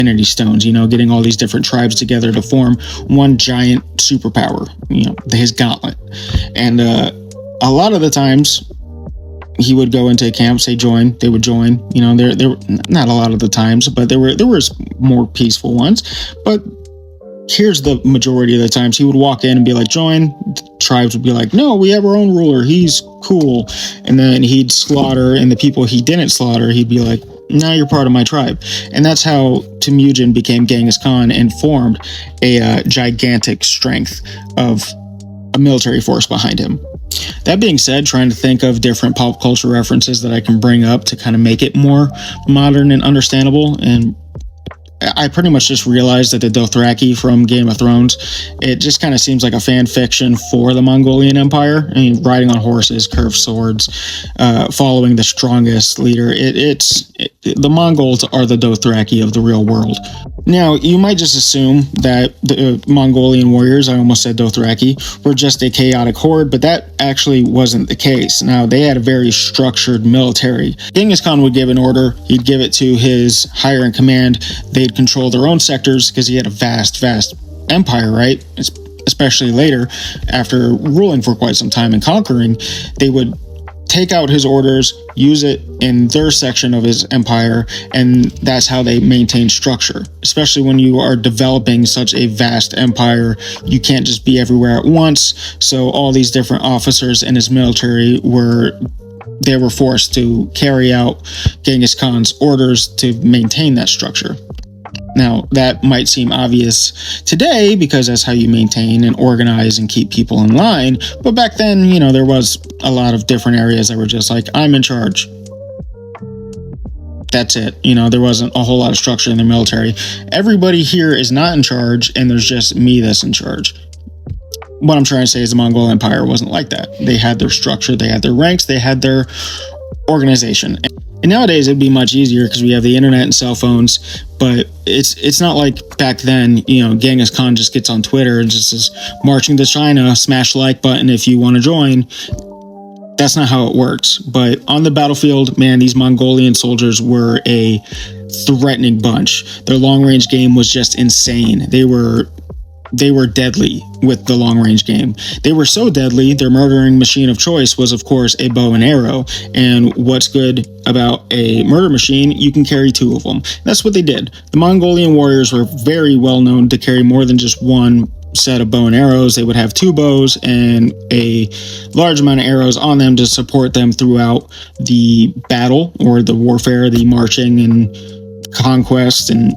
Infinity Stones, getting all these different tribes together to form one giant superpower, his gauntlet. And a lot of the times he would go into a camp, say join, they would join. There not a lot of the times, but there was more peaceful ones. But here's the majority of the times he would walk in and be like, join. The tribes would be like, no, we have our own ruler, he's cool. And then he'd slaughter, and the people he didn't slaughter, he'd be like, now you're part of my tribe. And that's how Temujin became Genghis Khan and formed a gigantic strength of a military force behind him. That being said, trying to think of different pop culture references that I can bring up to kind of make it more modern and understandable, and I pretty much just realized that the Dothraki from Game of Thrones, it just kind of seems like a fan fiction for the Mongolian Empire. I mean, riding on horses, curved swords, following the strongest leader. The Mongols are the Dothraki of the real world. Now, you might just assume that the Mongolian warriors, I almost said Dothraki, were just a chaotic horde, but that actually wasn't the case. Now, they had a very structured military. Genghis Khan would give an order, he'd give it to his higher in command, they'd control their own sectors because he had a vast empire, right? Especially later, after ruling for quite some time and conquering, they would take out his orders, use it in their section of his empire, and that's how they maintain structure. Especially when you are developing such a vast empire, you can't just be everywhere at once. So all these different officers in his military were forced to carry out Genghis Khan's orders to maintain that structure. Now, that might seem obvious today because that's how you maintain and organize and keep people in line. But back then, there was a lot of different areas that were just like, I'm in charge. That's it. There wasn't a whole lot of structure in the military. Everybody here is not in charge, and there's just me that's in charge. What I'm trying to say is the Mongol Empire wasn't like that. They had their structure, they had their ranks, they had their organization. And nowadays it'd be much easier because we have the internet and cell phones, but it's not like back then, Genghis Khan just gets on Twitter and just says, marching to China, smash the like button if you want to join. That's not how it works. But on the battlefield, man, these Mongolian soldiers were a threatening bunch. Their long-range game was just insane. They were deadly with the long-range game. They were so deadly, their murdering machine of choice was, of course, a bow and arrow. And what's good about a murder machine, you can carry two of them. That's what they did. The Mongolian warriors were very well known to carry more than just one set of bow and arrows. They would have two bows and a large amount of arrows on them to support them throughout the battle or the warfare, the marching and conquest and